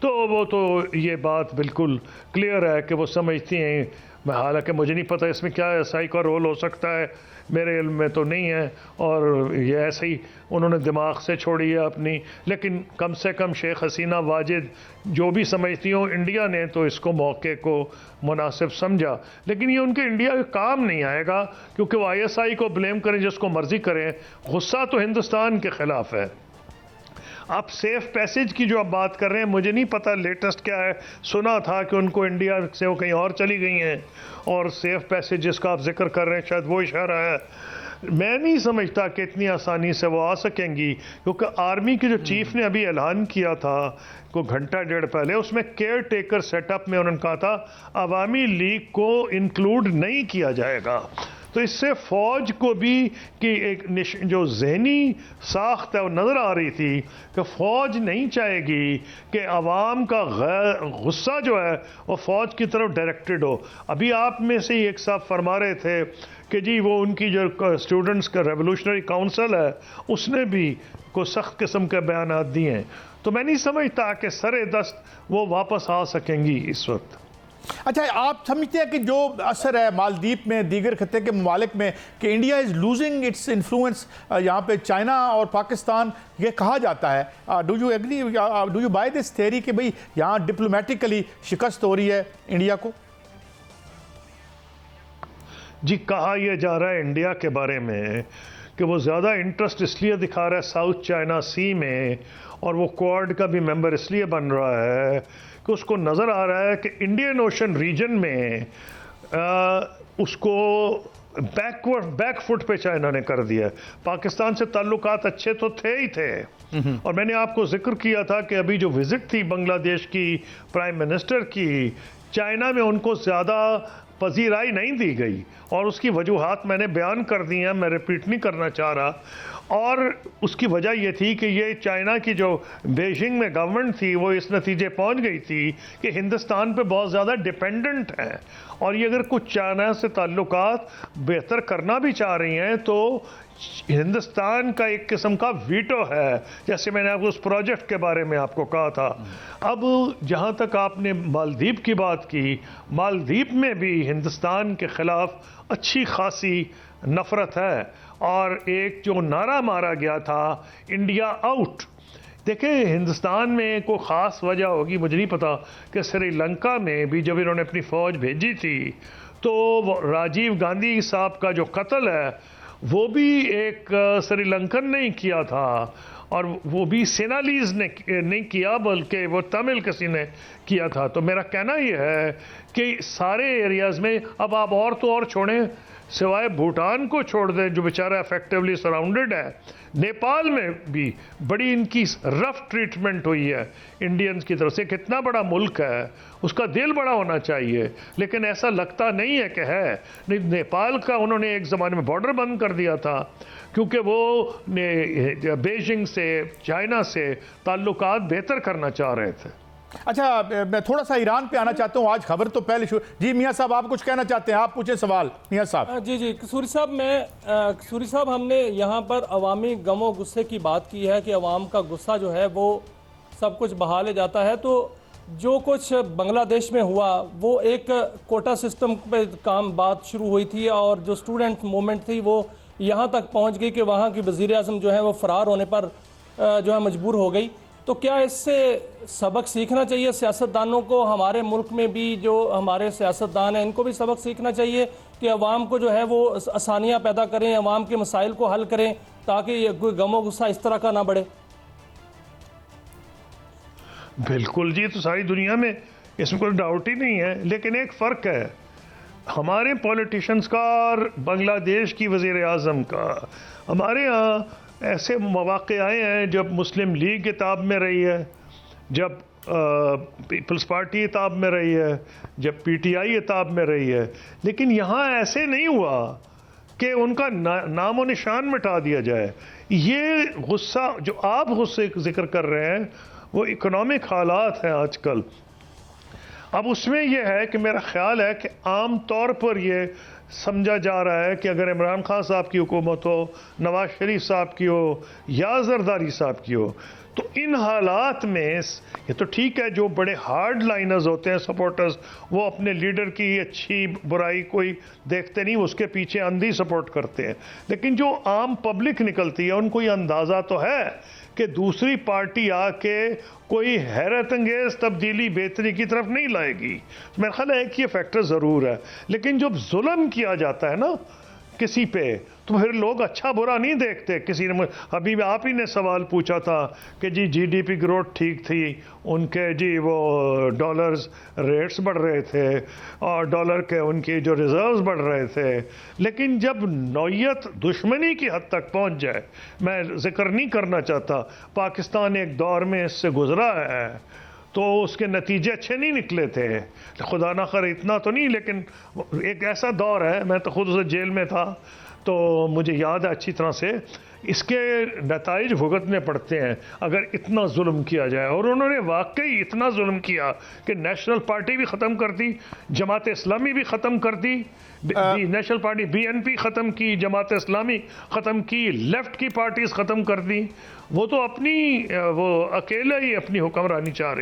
تو وہ تو یہ بات بالکل کلیئر ہے کہ وہ سمجھتی ہیں. حالانکہ مجھے نہیں پتہ اس میں کیا ایسا ہی کا رول ہو سکتا ہے، میرے علم میں تو نہیں ہے، اور یہ ایسے ہی انہوں نے دماغ سے چھوڑی ہے اپنی. لیکن کم سے کم شیخ حسینہ واجد جو بھی سمجھتی ہوں، انڈیا نے تو اس کو موقع کو مناسب سمجھا. لیکن یہ ان کے انڈیا کا کام نہیں آئے گا، کیونکہ وہ ISI کو بلیم کریں، جس کو مرضی کریں. غصہ تو ہندوستان کے خلاف ہے. آپ سیف پیسج کی جو آپ بات کر رہے ہیں، مجھے نہیں پتہ لیٹسٹ کیا ہے. سنا تھا کہ ان کو انڈیا سے وہ کہیں اور چلی گئی ہیں، اور سیف پیسج جس کا آپ ذکر کر رہے ہیں شاید وہ اشارہ ہے. میں نہیں سمجھتا کہ اتنی آسانی سے وہ آ سکیں گی، کیونکہ آرمی کے جو چیف نے ابھی اعلان کیا تھا کوئی گھنٹہ ڈیڑھ پہلے، اس میں کیئر ٹیکر سیٹ اپ میں انہوں نے کہا تھا عوامی لیگ کو انکلوڈ نہیں کیا جائے گا. تو اس سے فوج کو بھی کہ ایک جو ذہنی ساخت ہے وہ نظر آ رہی تھی کہ فوج نہیں چاہے گی کہ عوام کا غصہ جو ہے وہ فوج کی طرف ڈائریکٹڈ ہو. ابھی آپ میں سے ایک صاحب فرما رہے تھے کہ جی وہ ان کی جو اسٹوڈنٹس کا ریولوشنری کاؤنسل ہے اس نے بھی کوئی سخت قسم کے بیانات دیے ہیں. تو میں نہیں سمجھتا کہ سر دست وہ واپس آ سکیں گی اس وقت. اچھا، آپ سمجھتے ہیں کہ جو اثر ہے مالدیپ میں، دیگر خطے کے ممالک میں، کہ India is losing its influence یہاں پہ چائنا اور پاکستان، یہ کہا جاتا ہے. Do you agree, do you by this theory کہ بھئی یہاں ڈپلومیٹیکلی شکست ہو رہی ہے انڈیا کو؟ جی کہا یہ جا رہا ہے انڈیا کے بارے میں کہ وہ زیادہ انٹرسٹ اس لیے دکھا رہا ہے ساؤتھ چائنا سی میں، اور وہ کوارڈ کا بھی ممبر اس لیے بن رہا ہے کہ اس کو نظر آ رہا ہے کہ انڈین اوشن ریجن میں اس کو بیک فٹ پہ چائنا نے کر دیا. پاکستان سے تعلقات اچھے تو تھے ہی تھے، اور میں نے آپ کو ذکر کیا تھا کہ ابھی جو وزٹ تھی بنگلہ دیش کی پرائم منسٹر کی، چائنا میں ان کو زیادہ پذیرائی نہیں دی گئی، اور اس کی وجوہات میں نے بیان کر دی ہیں، میں ریپیٹ نہیں کرنا چاہ رہا. اور اس کی وجہ یہ تھی کہ یہ چائنا کی جو بیجنگ میں گورنمنٹ تھی وہ اس نتیجے پہنچ گئی تھی کہ ہندوستان پہ بہت زیادہ ڈیپینڈنٹ ہے، اور یہ اگر کچھ چائنا سے تعلقات بہتر کرنا بھی چاہ رہی ہیں تو ہندوستان کا ایک قسم کا ویٹو ہے، جیسے میں نے آپ کو اس پروجیکٹ کے بارے میں آپ کو کہا تھا. اب جہاں تک آپ نے مالدیپ کی بات کی، مالدیپ میں بھی ہندوستان کے خلاف اچھی خاصی نفرت ہے، اور ایک جو نعرہ مارا گیا تھا انڈیا آؤٹ. دیکھیں ہندوستان میں کوئی خاص وجہ ہوگی، مجھے نہیں پتا، کہ سری لنکا میں بھی جب انہوں نے اپنی فوج بھیجی تھی تو راجیو گاندھی صاحب کا جو قتل ہے وہ بھی ایک سری لنکن نے ہی کیا تھا، اور وہ بھی سینالیز نے نہیں کیا بلکہ وہ تمل کسی نے کیا تھا. تو میرا کہنا یہ ہے کہ سارے ایریاز میں اب آپ اور تو اور چھوڑیں، سوائے بھوٹان کو چھوڑ دیں جو بیچارہ افیکٹولی سراؤنڈڈ ہے، نیپال میں بھی بڑی ان کی رف ٹریٹمنٹ ہوئی ہے انڈینز کی طرف سے. کتنا بڑا ملک ہے، اس کا دل بڑا ہونا چاہیے، لیکن ایسا لگتا نہیں ہے کہ ہے. نیپال کا انہوں نے ایک زمانے میں بارڈر بند کر دیا تھا کیونکہ وہ بیجنگ سے، چائنا سے تعلقات بہتر کرنا چاہ رہے تھے. اچھا، میں تھوڑا سا ایران پہ آنا چاہتا ہوں. آج خبر تو پہلے جی میاں صاحب آپ کچھ کہنا چاہتے ہیں؟ آپ پوچھیں سوال میاں صاحب. جی قصوری صاحب ہم نے یہاں پر عوامی غم و غصے کی بات کی ہے کہ عوام کا غصہ جو ہے وہ سب کچھ بہا لے جاتا ہے. تو جو کچھ بنگلہ دیش میں ہوا وہ ایک کوٹا سسٹم پہ بات شروع ہوئی تھی، اور جو اسٹوڈنٹ موومنٹ تھی وہ یہاں تک پہنچ گئی کہ وہاں کی وزیر اعظم جو ہے وہ فرار ہونے پر جو ہے مجبور ہو گئی. تو کیا اس سے سبق سیکھنا چاہیے سیاستدانوں کو؟ ہمارے ملک میں بھی جو ہمارے سیاستدان ہیں ان کو بھی سبق سیکھنا چاہیے کہ عوام کو جو ہے وہ آسانیاں پیدا کریں، عوام کے مسائل کو حل کریں تاکہ یہ کوئی غم و غصہ اس طرح کا نہ بڑھے. بالکل جی، تو ساری دنیا میں اس میں کوئی ڈاؤٹ ہی نہیں ہے. لیکن ایک فرق ہے ہمارے پولیٹیشنز کا اور بنگلہ دیش کی وزیر اعظم کا. ہمارے ہاں ایسے مواقع آئے ہیں جب مسلم لیگ اتاب میں رہی ہے، جب پیپلز پارٹی اتاب میں رہی ہے، جب PTI اتاب میں رہی ہے، لیکن یہاں ایسے نہیں ہوا کہ ان کا نام و نشان مٹا دیا جائے. یہ غصہ جو آپ غصے ذکر کر رہے ہیں وہ اکنامک حالات ہیں آج کل. اب اس میں یہ ہے کہ میرا خیال ہے کہ عام طور پر یہ سمجھا جا رہا ہے کہ اگر عمران خان صاحب کی حکومت ہو، نواز شریف صاحب کی ہو یا زرداری صاحب کی ہو، تو ان حالات میں یہ تو ٹھیک ہے جو بڑے ہارڈ لائنرز ہوتے ہیں سپورٹرز، وہ اپنے لیڈر کی اچھی برائی کوئی دیکھتے نہیں، اس کے پیچھے اندھی سپورٹ کرتے ہیں، لیکن جو عام پبلک نکلتی ہے ان کو یہ اندازہ تو ہے کہ دوسری پارٹی آ کے کوئی حیرت انگیز تبدیلی بہتری کی طرف نہیں لائے گی۔ میرا خیال ہے کہ یہ فیکٹر ضرور ہے، لیکن جب ظلم کیا جاتا ہے نا کسی پہ تو پھر لوگ اچھا برا نہیں دیکھتے۔ کسی نے ابھی آپ ہی نے سوال پوچھا تھا کہ جی جی ڈی پی گروتھ ٹھیک تھی، ان کے جی وہ ڈالرز ریٹس بڑھ رہے تھے اور ڈالر کے ان کی جو ریزروز بڑھ رہے تھے، لیکن جب نوعیت دشمنی کی حد تک پہنچ جائے، میں ذکر نہیں کرنا چاہتا، پاکستان ایک دور میں اس سے گزرا ہے تو اس کے نتیجے اچھے نہیں نکلے تھے، خدا نہ خیر اتنا تو نہیں، لیکن ایک ایسا دور ہے، میں تو خود اسے جیل میں تھا تو مجھے یاد ہے اچھی طرح سے، اس کے نتائج بھگتنے پڑتے ہیں اگر اتنا ظلم کیا جائے، اور انہوں نے واقعی اتنا ظلم کیا کہ نیشنل پارٹی بھی ختم کر دی، جماعت اسلامی بھی ختم کر دی، national party B N P ختم کی، جماعت اسلامی ختم کی، لیفٹ کی پارٹیز ختم کر دی، وہ تو اپنی وہ اکیلے ہی اپنی حکمرانی چاہ رہے ہیں۔